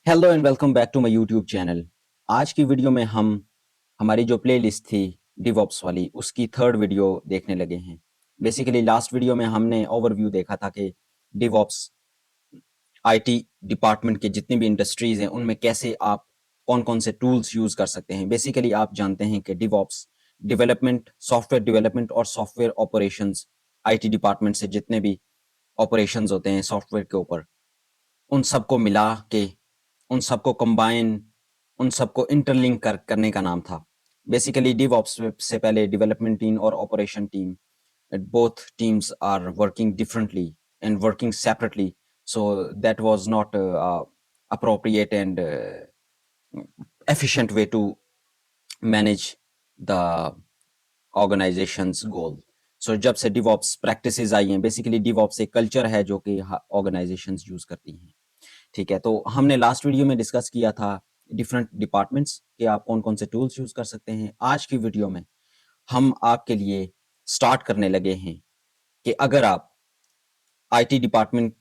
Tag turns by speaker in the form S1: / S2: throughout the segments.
S1: Hello and welcome back to my YouTube channel. आज की video में हम हमारी जो प्लेलिस्ट थी डिवॉप्स वाली उसकी थर्ड वीडियो देखने लगे हैं। बेसिकली लास्ट वीडियो में हमने ओवरव्यू देखा था कि डिवॉप्स आईटी डिपार्टमेंट के जितनी भी इंडस्ट्रीज हैं उनमें कैसे आप कौन कौन से टूल्स यूज कर सकते हैं। बेसिकली आप जानते हैं कि डिवॉप्स डेवलपमेंट, सॉफ्टवेयर डेवलपमेंट और सॉफ्टवेयर ऑपरेशंस आईटी डिपार्टमेंट से जितने भी ऑपरेशंस होते हैं सॉफ्टवेयर के ऊपर, उन सबको मिला के, उन सबको कंबाइन, उन सबको इंटरलिंक करने का नाम था। बेसिकली डिवॉप्स से पहले डेवलपमेंट टीम और operation team, both teams are working differently and working separately, so that was not appropriate and efficient way to manage the organization's goal. So जब से DevOps practices आई हैं, बेसिकली DevOps एक culture है जो कि organisations use करती हैं। ठीक है, तो हमने लास्ट वीडियो में डिस्कस किया था डिफरेंट डिपार्टमेंट्स के आप कौन कौन से टूल्स यूज कर सकते हैं। आज की वीडियो में हम आपके लिए स्टार्ट करने लगे हैं कि अगर आप आईटी डिपार्टमेंट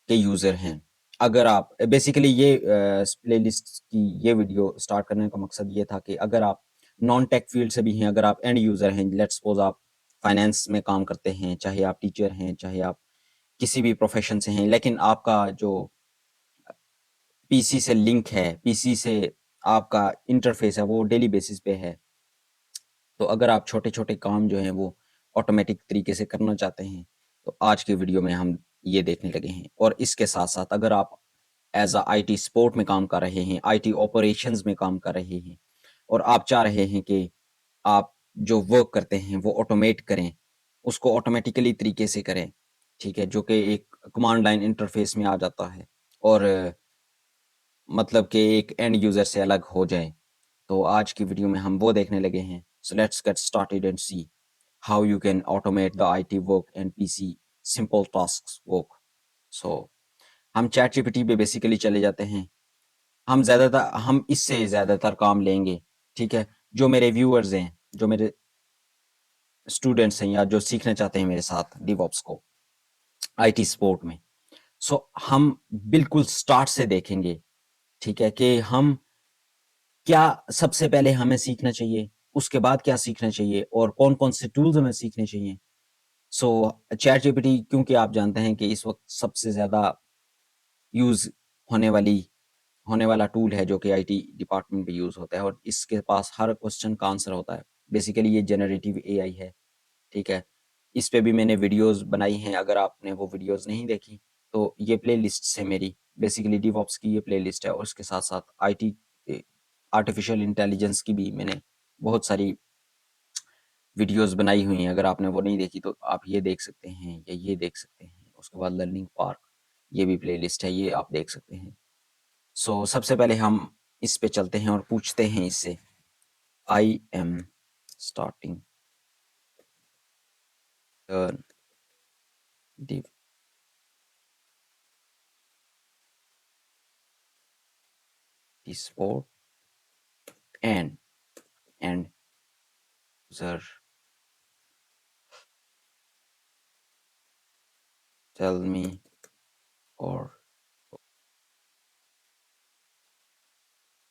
S1: के यूजर हैं, अगर आप बेसिकली ये प्लेलिस्ट की ये वीडियो स्टार्ट करने का मकसद ये था कि अगर आप नॉन टेक फील्ड से भी हैं, अगर आप एंड यूजर हैं, लेट्स सपोज आप फाइनेंस में काम करते हैं, चाहे आप टीचर हैं, चाहे आप किसी भी प्रोफेशन से हैं, लेकिन आपका जो पीसी से लिंक है, पीसी से आपका इंटरफेस है वो डेली बेसिस पे है, तो अगर आप छोटे-छोटे काम जो हैं वो ऑटोमेटिक तरीके से करना चाहते हैं, तो आज की वीडियो में हम ये देखने लगे हैं। और इसके साथ-साथ अगर आप एज़ अ आईटी सपोर्ट में काम कर रहे हैं, आईटी ऑपरेशंस में काम कर रहे हैं और आप चाह रहे हैं कि आप जो वर्क करते हैं वो ऑटोमेट करें, उसको ऑटोमेटिकली तरीके से करें, ठीक है? जो कि एक कमांड लाइन इंटरफेस में आ जाता है और मतलब कि एक एंड यूज़र से अलग हो जाएँ। तो आज की वीडियो में हम वो देखने लगे हैं। So let's get started and see how you can automate the IT work and PC simple tasks work. So हम चैट जीपीटी पे बेसिकली चले जाते हैं। हम इससे ज़्यादातर काम लेंगे, ठीक है? जो मेरे व्यूअर्स हैं, जो मेरे स्टूडेंट्स हैं या जो सीखना चाहते हैं मेरे साथ डिवॉप्स को आईटी सपोर्ट में। सो हम बिल्कुल स्टार्ट से देखेंगे, ठीक है? कि हम क्या सबसे पहले हमें सीखना चाहिए, उसके बाद क्या सीखना चाहिए और कौन-कौन से टूल्स हमें सीखने चाहिए। सो चैट जीपीटी क्योंकि आप जानते हैं कि इस वक़्त सबसे ज़्यादा यूज़ होने वाली होने वाला टूल है जो कि आईटी डिपार्टमेंट में यूज़ होता है और इसके पास हर क्वेश्चन का आंसर होता है। बेसिकली ये जनरेटिव एआई है, ठीक है? इस पे भी मैंने वीडियोज़ बनाई हैं, अगर आपने वो वीडियोज़ नहीं देखी, तो ये प्लेलिस्ट्स है मेरी। बेसिकली डिवॉप्स की ये प्लेलिस्ट है और उसके साथ-साथ आईटी आर्टिफिशियल इंटेलिजेंस की भी मैंने बहुत सारी वीडियोज़ बनाई हुई हैं। अगर आपने वो नहीं देखी तो आप ये देख सकते हैं या ये देख सकते हैं। उसके बाद लर्निंग पार्क, ये भी प्लेलिस्ट है, ये आप देख सकते हैं। सो सबसे पहले हम इस पे चलते हैं और पूछते हैं इससे, I am starting learn div sport and user tell me or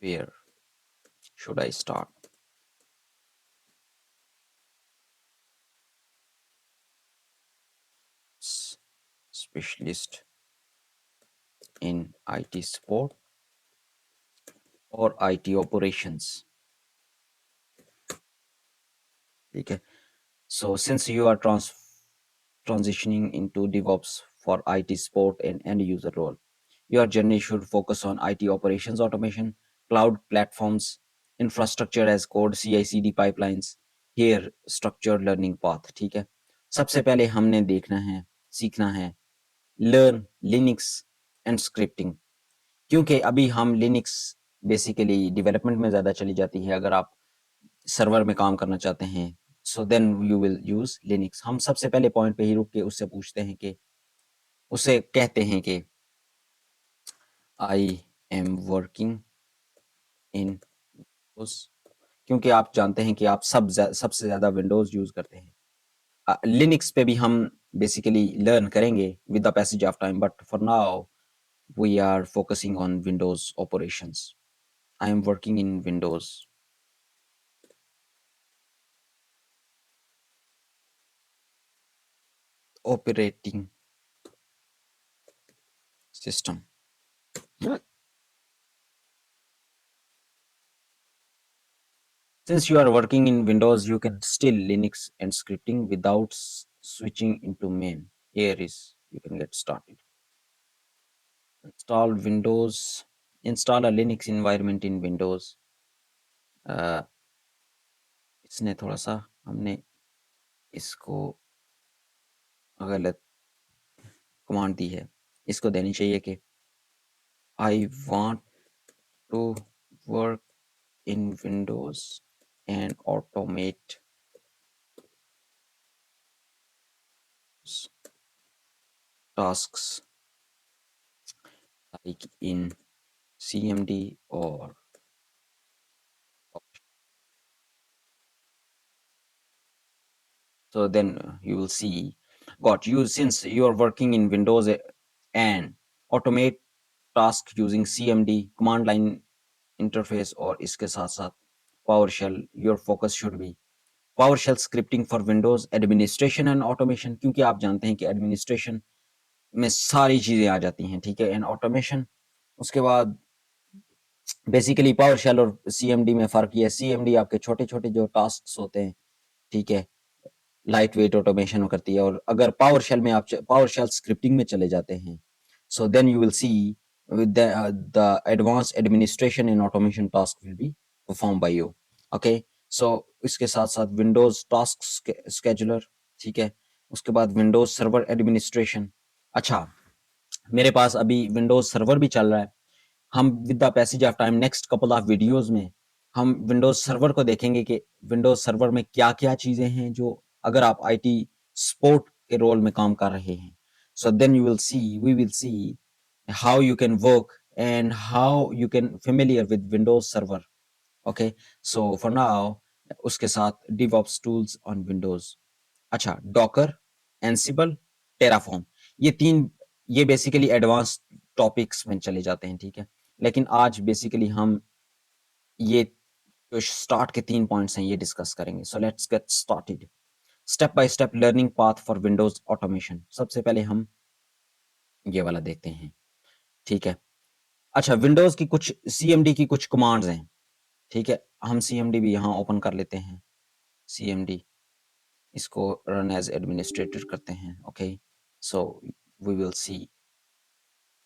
S1: where should I start? Specialist in IT support or IT operations. ठीक है. So since you are transitioning into DevOps for IT support and end user role, your journey should focus on IT operations automation, cloud platforms, infrastructure as code, CI/CD pipelines, here structured learning path. ठीक है. सबसे पहले हमने देखना है, सीखना है learn Linux and scripting, क्योंकि अभी हम लिनक्स बेसिकली डेवलपमेंट में ज़्यादा चली जाती है। अगर आप सर्वर में काम करना चाहते हैं so then you will use Linux. हम सबसे पहले पॉइंट पे ही रुक के उससे पूछते हैं कि उसे कहते हैं कि आई एम वर्किंग इन उस, क्योंकि आप जानते हैं कि आप सबसे ज़्यादा विंडोज़ यूज़ करते हैं। लिनक्स पे भी हम बेसिकली लर्न करेंगे with the passage of time, but for now we are focusing on Windows operations. I am working in Windows operating system. Since you are working in Windows, you can still Linux and scripting without switching into main. Here is you can get started. Install Windows. Install a Linux environment in Windows. इसने थोड़ा सा हमने इसको गलत command दी है. इसको देनी चाहिए कि I want to work in Windows and automate tasks like in CMD or so then you will see got you since you are working in Windows and automate task using CMD command line interface और इसके साथ साथ PowerShell your focus should be PowerShell scripting for Windows administration and automation क्योंकि आप जानते हैं कि administration में सारी चीजें आ जाती हैं ठीक है एंड ऑटोमेशन उसके बाद बेसिकली PowerShell और CMD में फर्क ये है CMD आपके छोटे छोटे जो टास्क होते हैं ठीक है लाइट वेट ऑटोमेशन करती है और अगर PowerShell में आप PowerShell स्क्रिप्टिंग में चले जाते हैं so then you will see with the advanced administration and automation task will be performed by you okay so इसके साथ साथ Windows task scheduler ठीक है उसके बाद Windows server administration अच्छा मेरे पास अभी Windows सर्वर भी चल रहा है हम with the passage of time next couple of videos में हम विंडोज सर्वर को देखेंगे कि विंडोज सर्वर में क्या-क्या चीजें हैं जो अगर आप आईटी सपोर्ट के रोल में काम कर रहे हैं so then you will see we will see how you can work and how you can familiar with Windows server okay so for now उसके साथ DevOps टूल्स ऑन विंडोज अच्छा Docker Ansible Terraform ये basically advance topics में चले जाते हैं ठीक है लेकिन आज बेसिकली हम ये जो स्टार्ट के 3 पॉइंट्स हैं ये डिस्कस करेंगे सो let's get started step by step learning path for Windows automation सबसे पहले हम ये वाला देखते हैं ठीक है अच्छा विंडोज की कुछ CMD की कुछ कमांड्स हैं ठीक है हम CMD भी यहाँ ओपन कर लेते हैं CMD इसको रन एज एडमिनिस्ट्रेटर करते हैं okay so we will see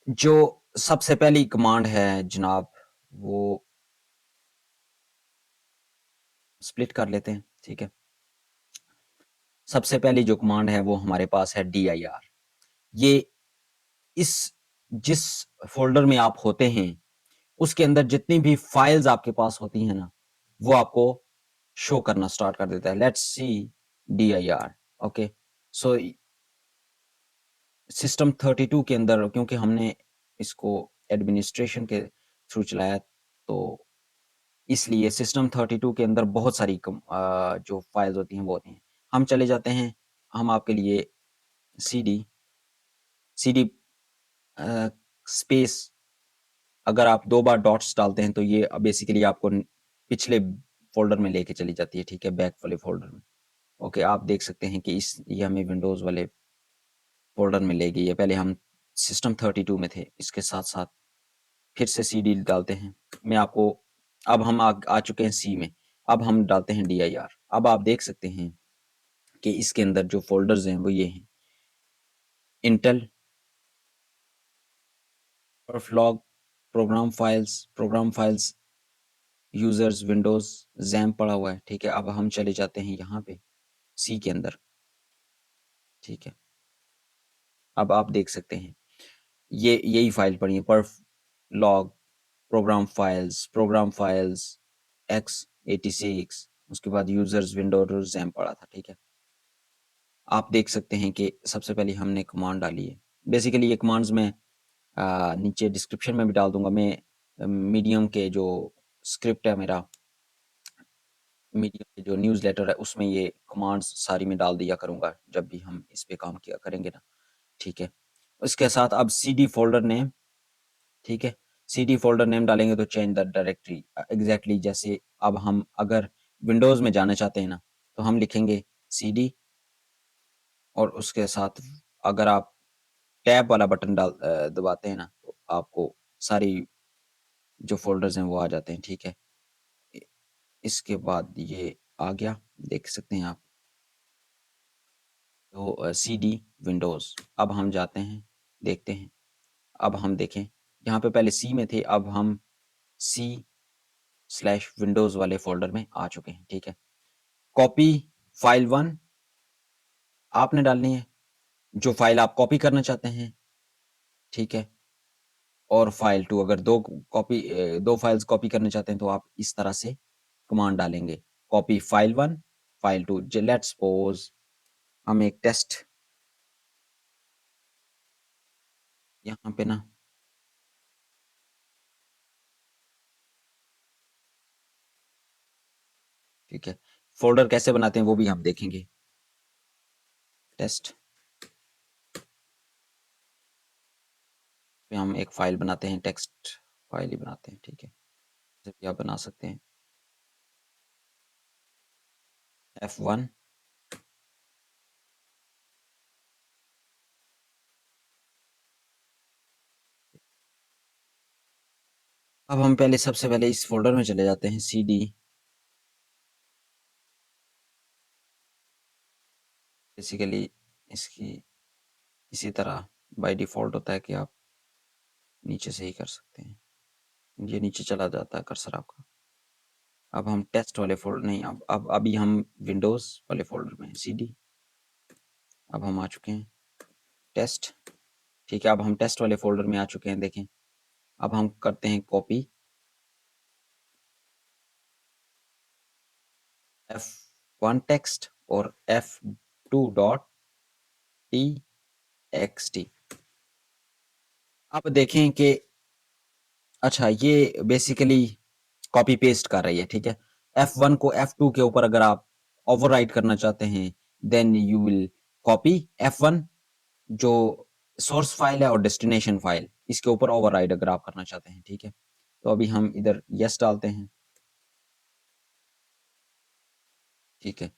S1: जो सबसे पहली कमांड है जनाब वो स्प्लिट कर लेते हैं ठीक है सबसे पहली जो कमांड है वो हमारे पास है dir ये इस जिस फोल्डर में आप होते हैं उसके अंदर जितनी भी फाइल्स आपके पास होती हैं ना वो आपको शो करना स्टार्ट कर देता है let's see dir okay so system 32 के अंदर क्योंकि हमने इसको एडमिनिस्ट्रेशन के थ्रू चलाया तो इसलिए सिस्टम 32 के अंदर बहुत सारी जो फाइल्स होती हैं वो होती हैं हम चले जाते हैं हम आपके लिए cd स्पेस अगर आप 2 बार डॉट्स डालते हैं तो ये बेसिकली आपको पिछले फोल्डर में लेके चली जाती है ठीक है बैक वाले फोल्डर में ओके आप देख सकते हैं कि ये हमें विंडोज वाले फोल्डर में ले गई है पहले हम सिस्टम 32 में थे इसके साथ साथ फिर से cd डालते हैं मैं आपको अब हम आ चुके हैं C में अब हम डालते हैं dir अब आप देख सकते हैं कि इसके अंदर जो फोल्डर्स हैं वो ये हैं Intel PerfLogs program files users Windows जैम्प पड़ा हुआ है ठीक है अब हम चले जाते हैं यहाँ पे C के अंदर ठीक है अब आप देख सकते हैं ये यही फाइल पड़ी है परफ्लॉग प्रोग्राम फाइल्स x86 उसके बाद यूजर्स विंडोज जैम्प पड़ा था ठीक है आप देख सकते हैं कि सबसे पहले हमने कमांड डाली है बेसिकली ये कमांड्स मैं नीचे डिस्क्रिप्शन में भी डाल दूंगा मैं मीडियम के जो स्क्रिप्ट है मेरा मीडियम के जो न्यूज़लेटर है उसमें ये कमांड्स सारी में डाल दिया करूंगा जब भी हम इस पे काम किया करेंगे ना ठीक है इसके साथ अब cd फोल्डर ने ठीक है। सीडी फोल्डर नेम डालेंगे तो चेंज द डायरेक्टरी, एग्जैक्टली जैसे अब हम अगर विंडोज़ में जाना चाहते हैं ना, तो हम लिखेंगे सीडी और उसके साथ अगर आप टैब वाला बटन दबाते हैं ना, तो आपको सारी जो फ़ोल्डर्स हैं वो आ जाते हैं, ठीक है। इ इसके बाद ये आ गया, देख सकते हैं आप। तो सीडी विंडोज़, अब हम जाते हैं, देखते हैं। अब हम देखें, यहाँ पे पहले सी में थे, अब हम C/विंडोज़ वाले फ़ोल्डर में आ चुके हैं, ठीक है। कॉपी फाइल 1 आपने डालनी है, जो फाइल आप कॉपी करना चाहते हैं, ठीक है। और फाइल 2 अगर 2 फाइल्स कॉपी करना चाहते हैं तो आप इस तरह से कमांड डालेंगे, copy file 1 file 2। Let's suppose हम एक टेस्ट यहाँ पे ना, ठीक है। फ़ोल्डर कैसे बनाते हैं वो भी हम देखेंगे। टेस्ट पे हम एक फाइल बनाते हैं, टेक्स्ट फाइल ही बनाते हैं, ठीक है। जैसे भी आप बना सकते हैं, F1। अब हम पहले सबसे पहले इस फ़ोल्डर में चले जाते हैं, सीडी। बेसिकली इसकी इसी तरह बाय डिफ़ॉल्ट होता है कि आप नीचे से ही कर सकते हैं। ये नीचे चला जाता है कर्सर आपका। अब हम टेस्ट वाले फ़ोल्डर नहीं, अब अभी हम विंडोज़ वाले फ़ोल्डर में हैं, सीडी। अब हम आ चुके हैं, टेस्ट, ठीक है। अब हम टेस्ट वाले फ़ोल्डर में आ चुके हैं, देखें। अब हम करते हैं कॉपी F1 टेक्स्ट और F2 डॉट टीएक्सटी। अब देखें कि अच्छा ये बेसिकली कॉपी पेस्ट कर रही है, ठीक है। F1 को F2 के ऊपर अगर आप ओवरराइट करना चाहते हैं, then you will copy F1 जो सोर्स फाइल है और डेस्टिनेशन फाइल, इसके ऊपर ओवरराइड अगर आप करना चाहते हैं, ठीक है। तो अभी हम इधर यस डालते हैं, ठीक है।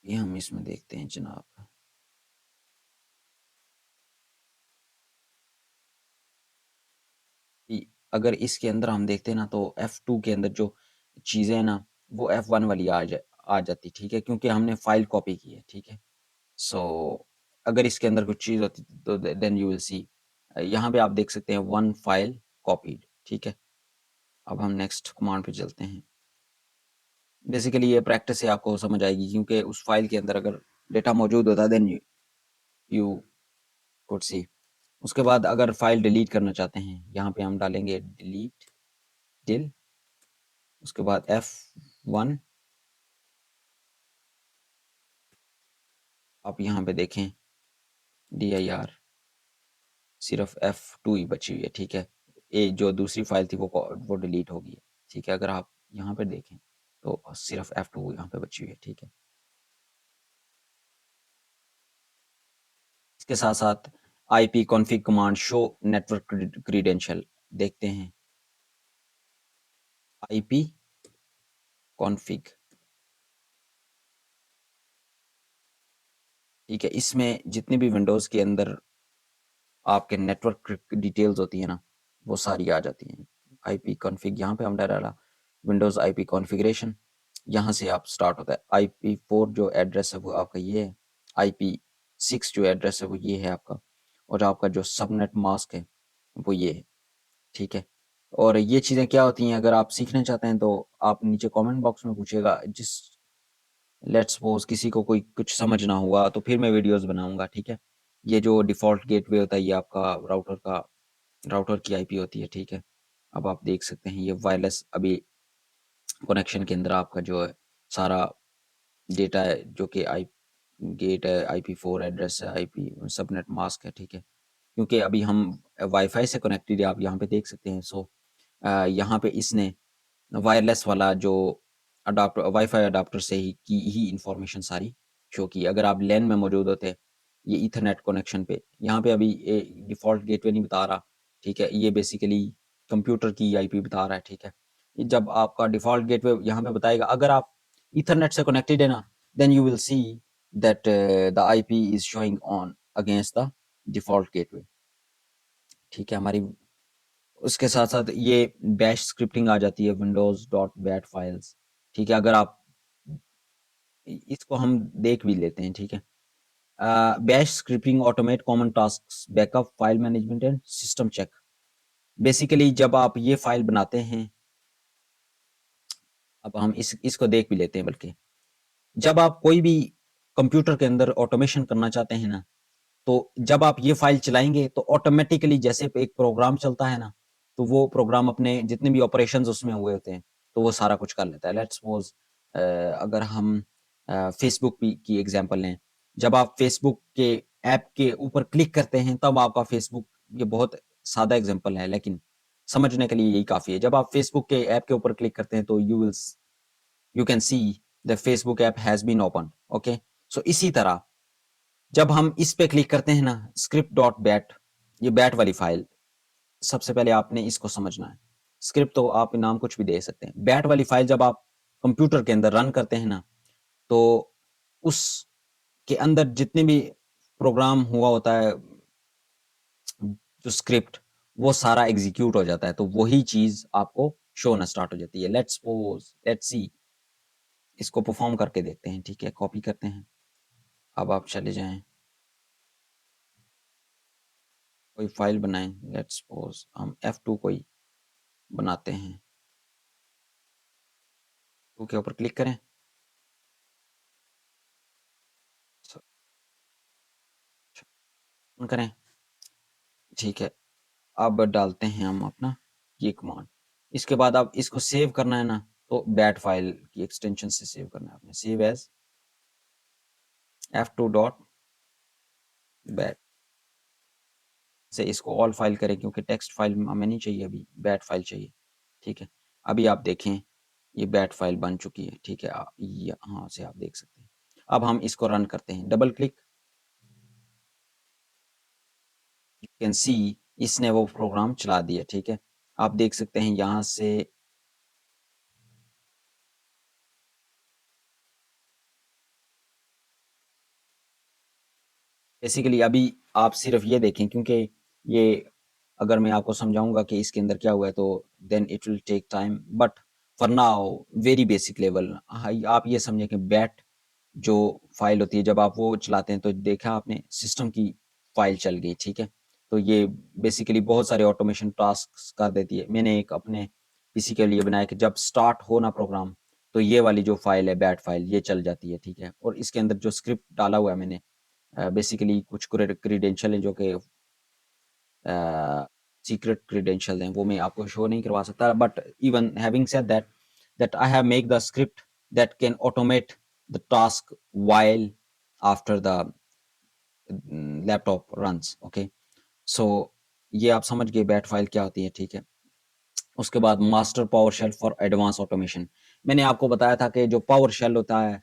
S1: ये हम इसमें देखते हैं जनाब, कि अगर इसके अंदर हम देखते हैं ना, तो F2 के अंदर जो चीज़ें हैं ना, वो F1 वाली आ जाती, ठीक है, क्योंकि हमने फाइल कॉपी की है, ठीक है। सो अगर इसके अंदर कुछ चीज़ होती तो देन यू विल सी, यहाँ पे आप देख सकते हैं वन फाइल कॉपीड, ठीक है। अब हम नेक्स्ट कमांड पे चलते हैं। बेसिकली ये प्रैक्टिस से आपको समझ आएगी, क्योंकि उस फाइल के अंदर अगर डेटा मौजूद होता है देन यू कुड सी। उसके बाद अगर फाइल डिलीट करना चाहते हैं, यहाँ पे हम डालेंगे डिलीट डिल, उसके बाद F1। आप यहाँ पे देखें dir सिर्फ F2 ही बची हुई है, ठीक है। ये जो दूसरी फाइल थी वो डिलीट हो गई है, ठीक है। अगर आप यहाँ पे देखें तो सिर्फ F2 यहाँ पे बची हुई है, ठीक है। इसके साथ साथ IP config command show network credential देखते हैं। IP कॉन्फ़िग, ठीक है। इसमें जितनी भी विंडोज़ के अंदर आपके नेटवर्क डिटेल्स होती है ना, वो सारी आ जाती हैं। IP कॉन्फ़िग यहाँ पे हमने डाला, विंडोज़ IP कॉन्फ़िगरेशन, यहाँ से आप स्टार्ट होता है। IP4 जो एड्रेस है वो आपका ये है, IP6 जो एड्रेस है वो ये है आपका, और आपका जो सबनेट मास्क है वो ये है, ठीक है। और ये चीज़ें क्या होती हैं, अगर आप सीखना चाहते हैं तो आप नीचे कमेंट बॉक्स में पूछिएगा। लेट्स सपोज किसी को कोई कुछ समझ ना हुआ तो फिर मैं वीडियोस बनाऊंगा, ठीक है। ये जो डिफ़ॉल्ट गेटवे होता है ये आपका राउटर की आईपी होती है, ठीक है। अब आप देख सकते हैं ये वायरलेस अभी कनेक्शन के अंदर आपका जो है सारा डेटा है, जो कि आई गेट है, IP4 एड्रेस है, IP सबनेट मास्क है, ठीक है। क्योंकि अभी हम वाईफाई से कनेक्टेड है, आप यहाँ पे देख सकते हैं। सो यहाँ पे इसने वायरलेस वाला जो अडाप्टर वाईफाई अडाप्टर से ही की ही इंफॉर्मेशन सारी शो की। अगर आप लैन में मौजूद होते ये ईथरनेट कनेक्शन पे, यहाँ पे अभी डिफ़ॉल्ट गेटवे नहीं बता रहा, ठीक है? ये बेसिकली कंप्यूटर की आईपी बता रहा है, ठीक है? ये जब आपका डिफ़ॉल्ट गेटवे यहाँ पे बताएगा, अगर आप ईथरनेट से कनेक्टेड है ना, then you will see that the IP is showing on against the default gateway, ठीक है? हमारी उसके साथ-साथ ये बैश स्क्रिप्टिंग आ जाती है, विंडोज़ डॉट बैट फाइल्स, ठीक है? अगर आप इसको हम देख भी लेते हैं, ठीक है? Bash scripting automate common tasks, backup, file management and system check. Basically जब आप ये फाइल बनाते हैं, अब हम इसको देख भी लेते हैं बल्कि। जब आप कोई भी कंप्यूटर के अंदर ऑटोमेशन करना चाहते हैं ना, तो जब आप ये फाइल चलाएँगे तो ऑटोमैटिकली जैसे एक प्रोग्राम चलता है ना, तो वो प्रोग्राम अपने जितने भी ऑपरेशंस उसमें हुए होते हैं, तो वो सारा कुछ कर लेता है। लेट्स सपोज़ अगर हम फ़ेसबुक की एग्ज़ाम्पल लें, जब आप फ़ेसबुक के ऐप के ऊपर क्लिक करते हैं, तब आपका फ़ेसबुक, ये बहुत सादा एग्ज़ाम्पल है, लेकिन समझने के लिए यही काफ़ी है। जब आप फ़ेसबुक के ऐप के ऊपर क्लिक करते हैं, तो you can see the Facebook app has been opened, okay? So इसी तरह जब हम इस पे क्लिक करते हैं ना, स्क्रिप्ट डॉट बैट, ये बैट वाली फाइल, सबसे पहले आपने इसको समझना है। स्क्रिप्ट तो आप नाम कुछ भी दे सकते हैं। बैट वाली फाइल जब आप कंप्यूटर के अंदर रन करते हैं ना, तो उसके अंदर जितने भी प्रोग्राम हुआ होता है, जो स्क्रिप्ट, वो सारा एग्ज़ीक्यूट हो जाता है, तो वही चीज़ आपको शो होना स्टार्ट हो जाती है। लेट्स सी, इसको परफ़ॉर्म करके देखते हैं, ठीक है? कॉपी करते हैं। अब आप चले जाएँ, कोई फाइल बनाएँ, लेट्स सपोज़ हम F2 कोई बनाते हैं, 2 के ऊपर क्लिक करें, स ऑन करें, ठीक है। अब डालते हैं हम अपना ये कमांड। इसके बाद अब इसको सेव करना है ना, तो बैट फाइल की एक्सटेंशन से सेव करना है आपने। Save as F2 dot bat से इसको ऑल फाइल करें, क्योंकि टेक्स्ट फाइल हमें नहीं चाहिए अभी, बैट फाइल चाहिए, ठीक है। अभी आप देखें, ये बैट फाइल बन चुकी है, ठीक है। यहाँ से आप देख सकते हैं। अब हम इसको रन करते हैं, डबल क्लिक, यू कैन सी इसने वो प्रोग्राम चला दिया, ठीक है। आप देख सकते हैं यहाँ से बेसिकली अभी आप सिर्फ ये देखें, क्योंकि ये अगर मैं आपको समझाऊंगा कि इसके अंदर क्या हुआ है, तो then it will take time, but for now very basic level, आप ये समझें कि बैट जो फाइल होती है, जब आप वो चलाते हैं, तो देखा आपने सिस्टम की फाइल चल गई, ठीक है। तो ये बेसिकली बहुत सारे ऑटोमेशन टास्क कर देती है। मैंने एक अपने पीसी के लिए बनाया कि जब स्टार्ट हो ना प्रोग्राम, तो ये वाली जो फाइल है, बैट फाइल, ये चल जाती है, ठीक है। और इसके अंदर जो स्क्रिप्ट डाला हुआ है मैंने, बेसिकली कुछ क्रेडेंशियल हैं जो कि सीक्रेट क्रेडेंशियल हैं, वो मैं आपको शो नहीं करवा सकता, but even having said that, I have make the script that can automate the task while after the laptop runs, okay. So ये आप समझ गए बैट फाइल क्या होती है, ठीक है। उसके बाद master PowerShell for advance automation, मैंने आपको बताया था कि जो पावर शेल होता है,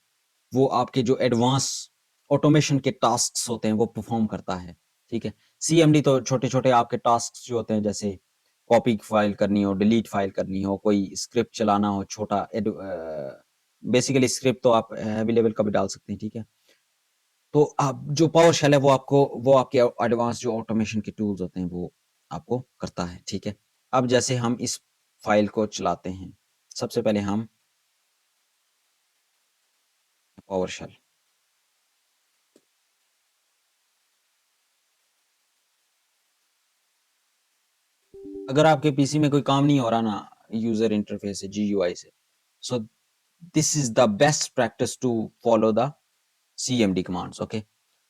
S1: वो आपके जो एडवांस ऑटोमेशन के टास्क्स होते हैं, वो परफॉर्म करता है, ठीक है। सीएमडी तो छोटे-छोटे आपके टास्क्स जो होते हैं, जैसे कॉपी फाइल करनी हो, डिलीट फाइल करनी हो, कोई स्क्रिप्ट चलाना हो, छोटा बेसिकली स्क्रिप्ट तो आप हेवी लेवल का भी डाल सकते हैं, ठीक है। तो आप जो पावर शेल है, वो आपके एडवांस जो ऑटोमेशन के टूल्स होते हैं, वो आपको करता है, ठीक है। अब जैसे हम इस फाइल को चलाते हैं, सबसे पहले हम पावर शेल, अगर आपके पीसी में कोई काम नहीं हो रहा ना, यूजर इंटरफेस से, जीयूआई से, so this is the best practice to follow the CMD commands, okay.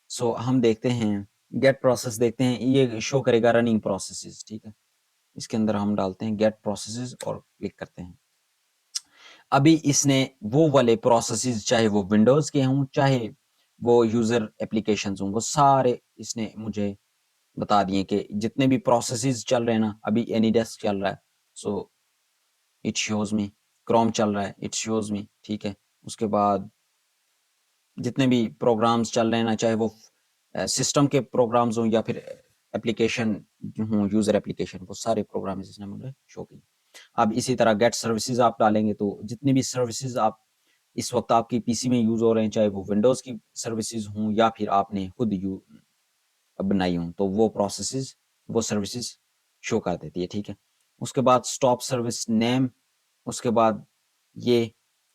S1: So हम देखते हैं, गेट प्रोसेस देखते हैं, ये शो करेगा रनिंग प्रोसेसेस, ठीक है। इसके अंदर हम डालते हैं गेट प्रोसेसेस और क्लिक करते हैं। अभी इसने वो वाले प्रोसेसेस, चाहे वो विंडोज के हों, चाहे वो यूजर एप्लीकेशंस हों, वो सारे इसने मुझे बता दिए कि जितने भी प्रोसेसेस चल रहे हैं ना, अभी एनीडेस्क चल रहा है, so it shows me, Chrome चल रहा है, इट शोज़ मी, ठीक है। उसके बाद जितने भी प्रोग्राम्स चल रहे हैं ना, चाहे वो सिस्टम के प्रोग्राम्स हों या फिर एप्लीकेशन हों, यूज़र एप्लीकेशन, वो सारे प्रोग्राम इसने मुझे शो किए। अब इसी तरह गेट सर्विसेज़ आप डालेंगे तो जितनी भी सर्विसेज़ आप इस वक़्त आपकी पीसी में यूज़ हो रहे हैं, चाहे वो विंडोज़ की सर्विसेज़ हों या फिर आपने खुद बनाई हों, तो वो प्रोसेसेज़, वो सर्विसेज़ शो कर देती है, ठीक है? उसके बाद स्टॉप सर्विस नेम, उसके बाद ये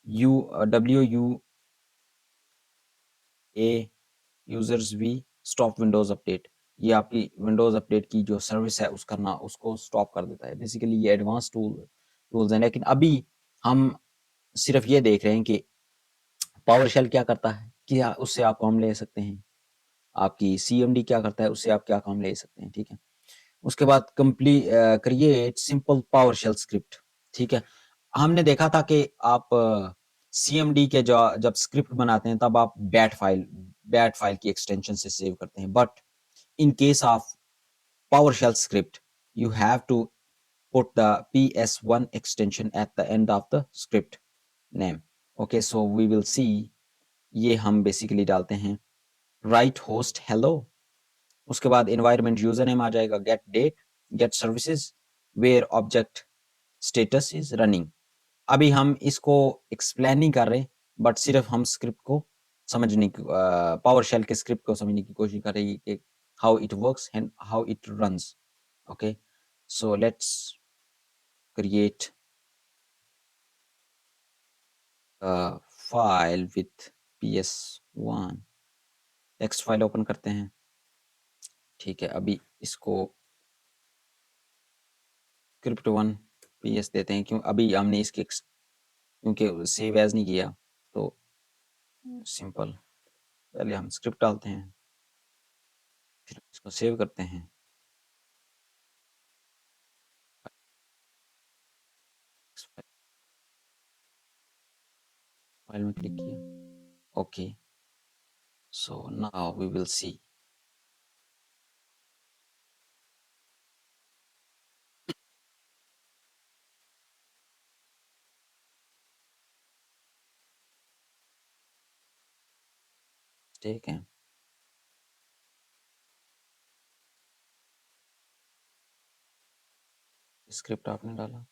S1: WUA users we stop Windows update, ये आपकी विंडोज़ अपडेट की जो सर्विस है उसको स्टॉप कर देता है। बेसिकली ये एडवांस टूल्स हैं, लेकिन अभी हम सिर्फ़ ये देख रहे हैं कि पावर शेल क्या करता है, क्या उससे आप काम ले सकते हैं। आपकी सीएमडी क्या करता है, उससे आप क्या काम ले सकते हैं, ठीक है? उसके बाद create simple PowerShell script, ठीक है? हमने देखा था कि आप सीएमडी के जो जब स्क्रिप्ट बनाते हैं तब आप बैट फाइल की एक्सटेंशन से सेव करते हैं, but in case of PowerShell script, you have to put the PS1 extension at the end of the script name. Okay, so we will see, ये हम बेसिकली डालते हैं राइट होस्ट हेलो, उसके बाद environment user name आ जाएगा, get date, get services, where object status is running. अभी हम इसको एक्सप्लेन नहीं कर रहे, बट सिर्फ हम स्क्रिप्ट को समझने की पावर शेल के स्क्रिप्ट को समझने की कोशिश कर रही है कि how it works and how it runs. Okay, so let's create file with PS1, text file open करते हैं, ठीक है? अभी इसको स्क्रिप्ट 1 PS देते हैं, क्यों अभी हमने क्योंकि सेव एज नहीं किया, तो सिंपल पहले हम स्क्रिप्ट डालते हैं, फिर इसको सेव करते हैं। फाइल में क्लिक किया, okay, so now we will see. ठीक है, स्क्रिप्ट आपने डाला,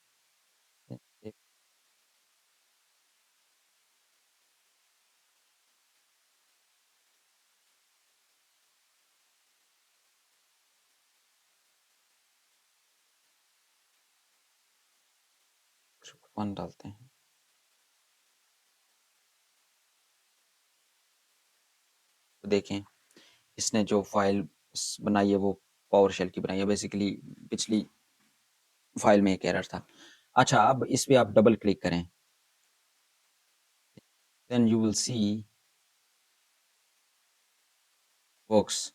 S1: स्क्रिप्ट 1 डालते हैं, तो देखें इसने जो फाइल बनाई है वो पावर शेल की बनाई है। बेसिकली पिछली फाइल में एक एरर था। अच्छा, अब इस पे आप डबल क्लिक करें, then you will see works.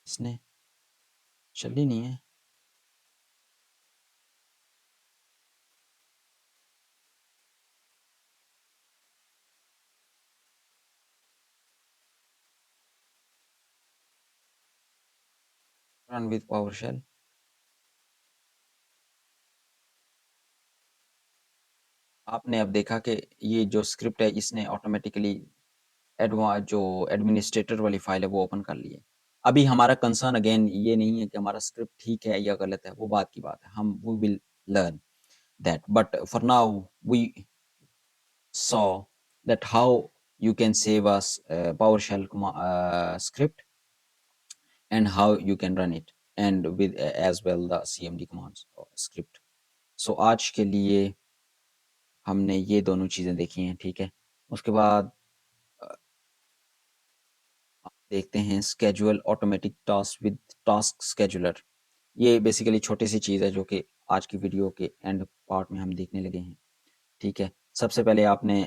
S1: इसने चली नहीं है, रन विद पावर शेल। आपने अब देखा कि ये जो स्क्रिप्ट है इसने ऑटोमेटिकली जो एडमिनिस्ट्रेटर वाली फाइल है वो ओपन कर ली है। अभी हमारा कंसर्न अगेन ये नहीं है कि हमारा स्क्रिप्ट ठीक है या गलत है, वो बात की बात है, हम we will learn that, but for now we saw that how you can save us PowerShell script and how you can run it, and with as well the CMD commands or script. So आज के लिए हमने ये दोनों चीज़ें देखी हैं, ठीक है? उसके बाद आप देखते हैं schedule automatic task with task scheduler. ये बेसिकली छोटी सी चीज़ है जो कि आज की वीडियो के एंड पार्ट में हम देखने लगे हैं, ठीक है? सबसे पहले आपने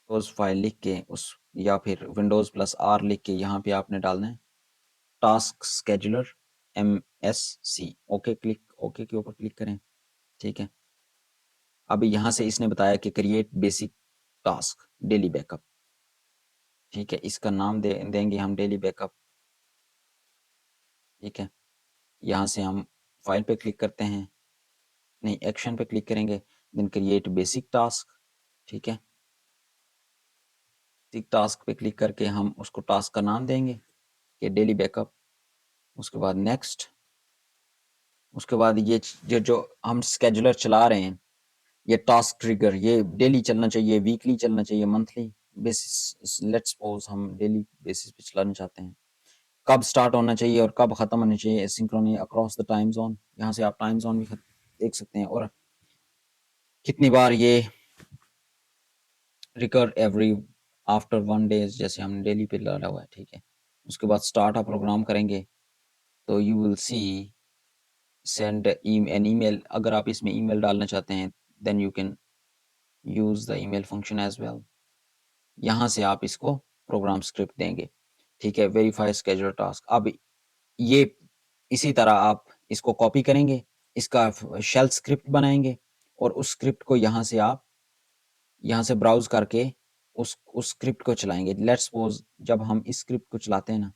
S1: विंडोज़ फाइल लिख के उस या फिर विंडोज़ प्लस आर लिख के यहाँ पे आपने डालना है टास्क स्केड्यूलर MSC। ओके के ऊपर क्लिक करें, ठीक है? अभी यहाँ से इसने बताया कि create basic task daily backup, ठीक है? इसका नाम देंगे हम डेली बैकअप, ठीक है? यहाँ से हम फाइल पे क्लिक करते हैं, नहीं एक्शन पे क्लिक करेंगे, देन क्रिएट बेसिक टास्क, ठीक है? टास्क पे क्लिक करके हम उसको टास्क का नाम देंगे कि डेली बैकअप, उसके बाद नेक्स्ट, उसके बाद ये जो जो हम स्केजुलर चला रहे हैं, ये टास्क ट्रिगर, ये डेली चलना चाहिए, वीकली चलना चाहिए, मंथली बेसिस, लेट्स सपोज हम डेली बेसिस पे चलाना चाहते हैं, कब स्टार्ट होना चाहिए और कब खत्म होना चाहिए, Synchrony across the time zone, यहाँ से आप टाइम जोन भी देख सकते हैं, और कितनी बार ये रिकर एवरी आफ्टर 1 डेज, जैसे हमने डेली पे डाला हुआ है, ठीक है। उसके बाद स्टार्ट आप प्रोग्राम करेंगे तो you will see send an email, अगर आप इसमें ईमेल डालना चाहते हैं then you can use the email function as well. यहाँ से आप इसको प्रोग्राम स्क्रिप्ट देंगे, ठीक है। वेरीफाई स्केड्यूल टास्क, अब ये इसी तरह आप इसको कॉपी करेंगे, इसका शेल स्क्रिप्ट बनाएंगे, और उस स्क्रिप्ट को यहाँ से आप यहाँ से ब्राउज करके उस स्क्रिप्ट को चलाएंगे। लेट्स सपोज जब हम इस स्क्रिप्ट को चलाते हैं ना,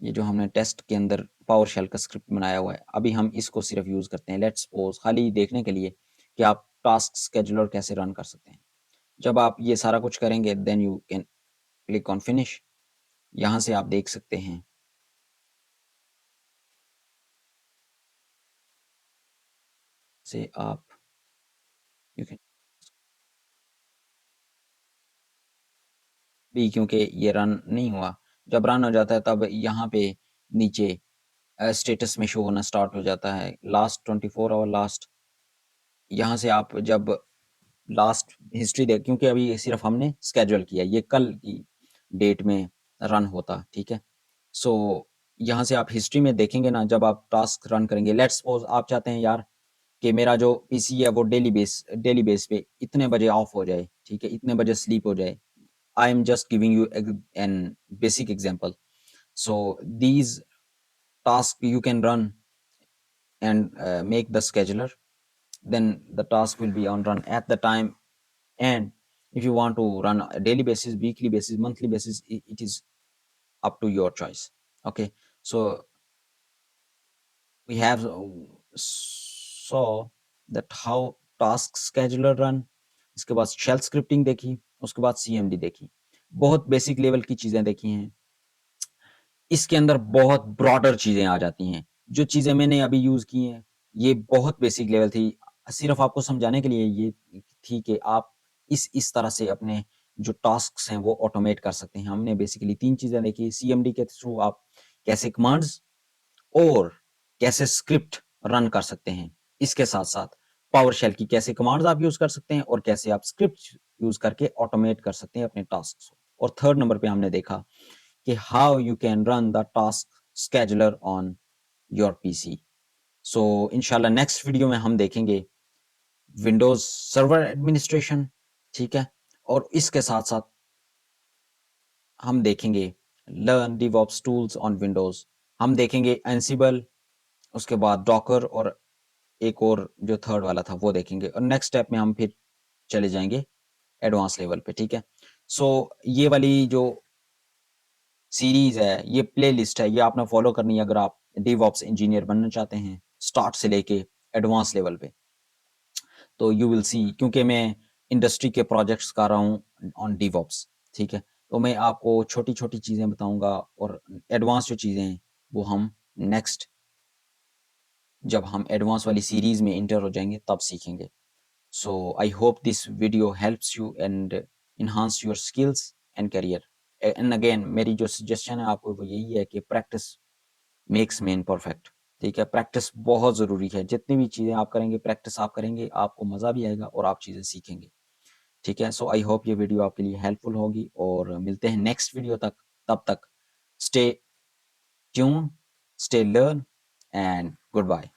S1: ये जो हमने टेस्ट के अंदर पावर शेल का स्क्रिप्ट बनाया हुआ है, अभी हम इसको सिर्फ यूज करते हैं, लेट्स सपोज खाली देखने के लिए कि आप टास्क स्केड्यूलर कैसे रन कर सकते हैं। जब आप ये सारा कुछ करेंगे then you can click on finish. यहाँ से आप देख सकते हैं से आप यू कैन भी, क्योंकि ये रन नहीं हुआ, जब रन हो जाता है तब यहाँ पे नीचे स्टेटस में शो होना स्टार्ट हो जाता है, लास्ट 24 आवर लास्ट। यहाँ से आप जब लास्ट हिस्ट्री देख, क्योंकि अभी ये सिर्फ हमने स्केड्यूल किया, ये कल की डेट में रन होता, ठीक है। सो यहाँ से आप हिस्ट्री में देखेंगे ना, जब आप टास्क रन करेंगे, लेट्स सपोज आप चाहते हैं यार कि मेरा जो पीसी है वो डेली बेस पे इतने बजे ऑफ हो जाए, ठीक है, इतने बजे स्लीप हो जाए। I am just giving you an basic example. So these task you can run and make the scheduler, then the task will be on run at the time. And if you want to run a daily basis, weekly basis, monthly basis, it is up to your choice. Okay, so we have saw that how task scheduler run, इसके बाद shell scripting देखी, उसके बाद CMD देखी, बहुत basic level की चीजें देखी हैं। इसके अंदर बहुत ब्रॉडर चीजें आ जाती हैं। जो चीजें मैंने अभी यूज की हैं ये बहुत बेसिक लेवल थी, सिर्फ आपको समझाने के लिए ये थी कि आप इस तरह से अपने जो टास्क्स हैं वो ऑटोमेट कर सकते हैं। हमने बेसिकली 3 चीजें देखी, सीएमडी के थ्रू आप कैसे कमांड्स और कैसे स्क्रिप्ट रन कर सकते हैं, इसके साथ-साथ पावर शेल की कैसे कमांड्स आप यूज कर सकते हैं और कैसे आप स्क्रिप्ट यूज करके ऑटोमेट कर सकते हैं अपने टास्क्स को। और थर्ड नंबर पे हमने देखा कि how you can run the task scheduler on your PC. So इंशाल्लाह नेक्स्ट वीडियो में हम देखेंगे विंडोज सर्वर एडमिनिस्ट्रेशन, ठीक है, और इसके साथ-साथ हम देखेंगे learn DevOps tools on Windows, हम देखेंगे एंसिबल, उसके बाद डॉकर, और एक और जो थर्ड वाला था वो देखेंगे, और नेक्स्ट स्टेप में हम फिर चले जाएंगे एडवांस लेवल पे, ठीक है। सो ये वाली जो सीरीज है, ये प्लेलिस्ट है, ये आपने फॉलो करनी है अगर आप DevOps इंजीनियर बनना चाहते हैं स्टार्ट से लेके एडवांस लेवल पे। तो यू विल सी, क्योंकि मैं इंडस्ट्री के प्रोजेक्ट्स कर रहा हूँ ऑन DevOps, ठीक है, तो मैं आपको छोटी-छोटी चीजें बताऊंगा, और एडवांस जो चीजें हैं वो हम नेक्स्ट, जब हम एडवांस वाली सीरीज में इंटर हो जाएंगे तब सीखेंगे। So I hope this video helps you and enhance your skills and career. And again, मेरी जो suggestion है आपको वो यही है कि practice makes man perfect. ठीक है, प्रैक्टिस बहुत ज़रूरी है। जितनी भी चीज़ें आप करेंगे, प्रैक्टिस आप करेंगे, आपको मज़ा भी आएगा और आप चीज़ें सीखेंगे। ठीक है, सो आई होप ये वीडियो आपके लिए हेल्पफुल होगी, और मिलते हैं नेक्स्ट वीडियो तक। तब तक stay tune, stay learn, and good bye.